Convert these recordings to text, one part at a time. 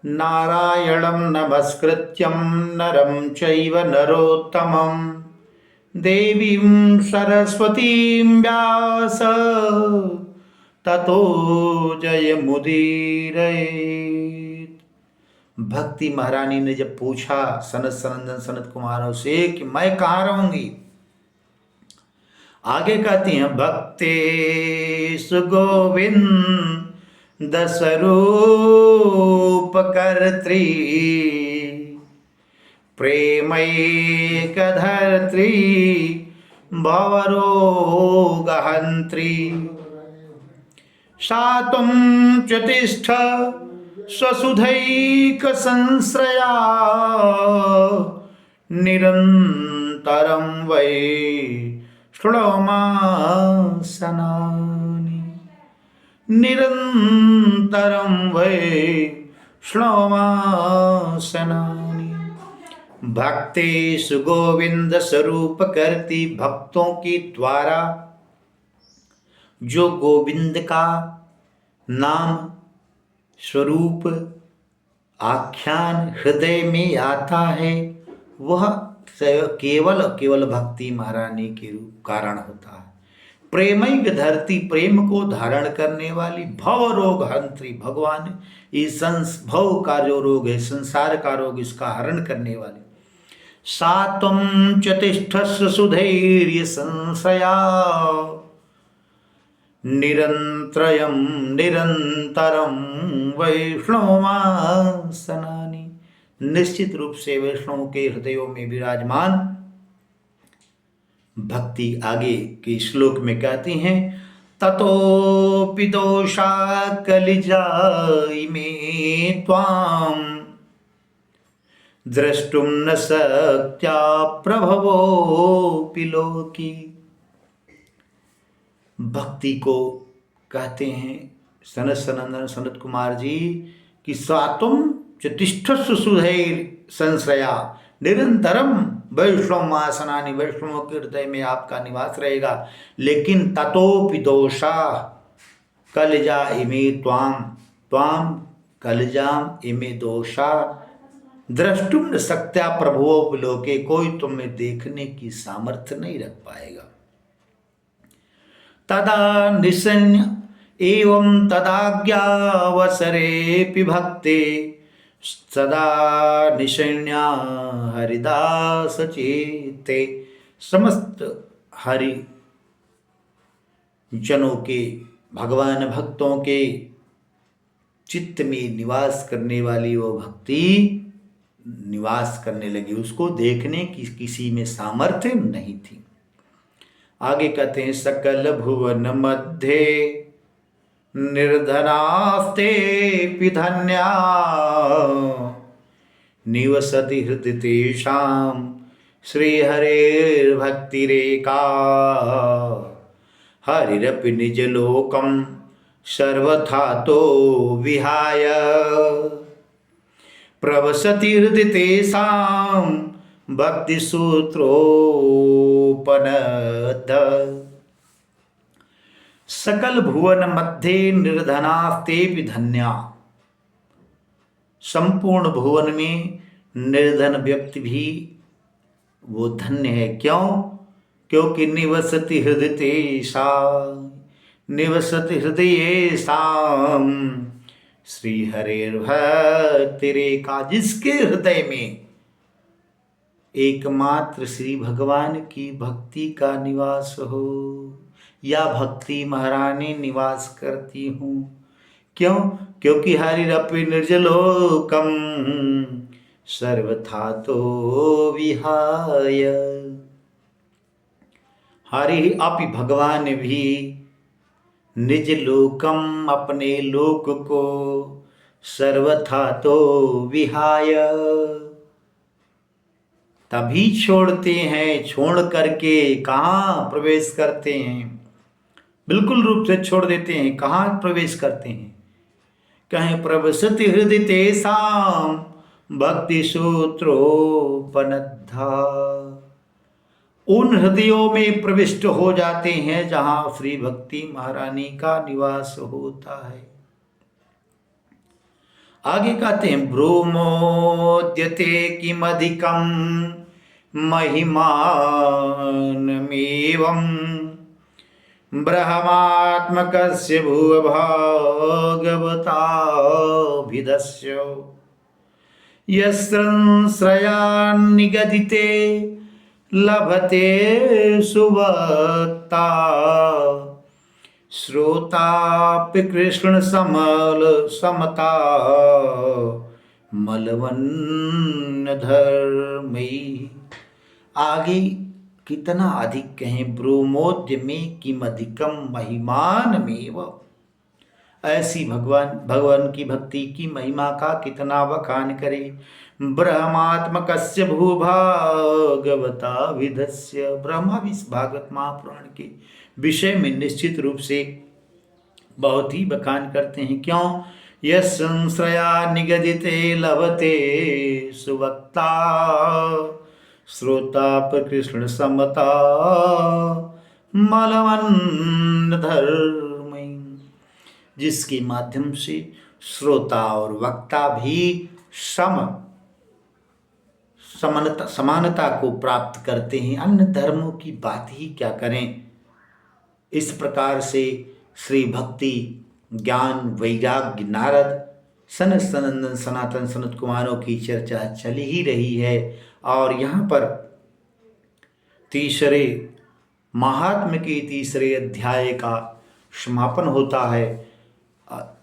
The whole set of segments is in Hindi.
नारायणं नमस्कृत्यं नरं चैव नरोत्तमं देवीं सरस्वतीं व्यास ततो जयमुदीरयेत्। भक्ति महारानी ने जब पूछा सनत सनंदन सनत कुमारों से कि मैं कहाँ रहूंगी, आगे कहती हैं भक्ते सुगोविंद स्वरूप कर्त्री प्रेमैकधर्त्री भवरोगहन्त्री सा त्वं च तिष्ठ स्वसुधैक संश्रया निरन्तरं वै श्लोमासनानि निरन्तरं वै श्लोमासनानि। भक्तेषु गोविंद स्वरूप करती, भक्तों के द्वारा जो गोविंद का नाम स्वरूप आख्यान हृदय में आता है वह केवल केवल भक्ति महारानी के रूप कारण होता है। प्रेमैक धरती, प्रेम को धारण करने वाली, भव रोग हंत्री, भगवान इस भव का जो रोग है, संसार का रोग, इसका हरण करने वाली। सात्वं च तिष्ठस्व सुधैर्य संशया निरंतरं निरंतरं वैष्णवासनानि। निश्चित रूप से वैष्णव के हृदयों में विराजमान भक्ति आगे के श्लोक में कहती हैं ततोपि दोषा कलिजाइमे त्वां द्रष्टुं न शक्या प्रभवोऽपि लोके। भक्ति को कहते हैं सनत सनंदन सनत कुमार जी कि सात्वं च तिष्ठस्व सुधैर्य संश्रया निरंतरम वैष्णवासनानि, वैष्णवों के हृदय में आपका निवास रहेगा। लेकिन ततोपि दोषा कलिजा इमे त्वाम त्वाम कलिजाम इमे दोषा द्रष्टुम न शक्त्या प्रभुओ लोके, कोई तुम्हें देखने की सामर्थ्य नहीं रख पाएगा। तदा निसन्य एवं तदाज्ञावसरेऽपि भक्ते सदा निशन्या हरिदास चेते। समस्त हरि जनों के, भगवान भक्तों के चित्त में निवास करने वाली वो भक्ति निवास करने लगी, उसको देखने की किसी में सामर्थ्य नहीं थी। आगे कहते हैं सकल भुवन मध्य निर्धनास्ते धन्या निवसति हृदि तेषां श्रीहरेर्भक्तिरेका हरिरपि निजलोकं सर्वथा तो विहाय प्रवसति हृदि तेषां भक्तिसूत्रोपनद। सकल भुवन मध्य निर्धनास्तेपि धन्या, संपूर्ण भुवन में निर्धन व्यक्ति भी वो धन्य है। क्यों? क्योंकि निवसति हृदय तेषां, निवसति हृदयेषां श्री हरेर्भक्तिरेका, जिसके हृदय में एकमात्र श्री भगवान की भक्ति का निवास हो, या भक्ति महारानी निवास करती हूँ। क्यों? क्योंकि हरिरपि निर्जलोकम सर्वथा तो विहाय। हरि अपि, भगवान भी, निज लोकम, अपने लोक को, सर्वथा तो विहाय, तभी छोड़ते हैं। छोड़ करके कहाँ प्रवेश करते हैं? बिल्कुल रूप से छोड़ देते हैं। कहाँ प्रवेश करते हैं? कहें प्रवसति हृदय तेषां भक्ति सूत्रोपनद्धा, उन हृदयों में प्रविष्ट हो जाते हैं जहां श्री भक्ति महारानी का निवास होता है। आगे कहते हैं ब्रूमोद्यते किमधिकं महिमानमेवं ब्रह्मात्मकस्य भूभागवताभिधस्य यस्रंश्रयान्निगदिते लभते सुवक्ता श्रोतापि कृष्ण समल समता मलवन्न धर्मई। आगे कितना अधिक कहें, ब्रूमोद्य में किमधिकम महिमानमेव। ऐसी भगवान की भक्ति की महिमा का कितना बखान करे। ब्रह्मात्मकस्य भूभागवता विधस्य, ब्रह्मा भी इस भागवत महापुराण के विषय में निश्चित रूप से बहुत ही बखान करते हैं। क्यों? यस संश्रया निगदिते लभते सुवक्ता श्रोता पर कृष्ण समता मलवन्न धर्मई, जिसके माध्यम से श्रोता और वक्ता भी समानता को प्राप्त करते हैं। अन्य धर्मों की बात ही क्या करें। इस प्रकार से श्री भक्ति ज्ञान वैराग्य नारद सनंदन सनातन सनत कुमारों की चर्चा चली ही रही है। और यहाँ पर तीसरे महात्म्य के तीसरे अध्याय का समापन होता है।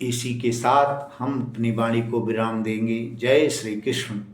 इसी के साथ हम अपनी वाणी को विराम देंगे। जय श्री कृष्ण।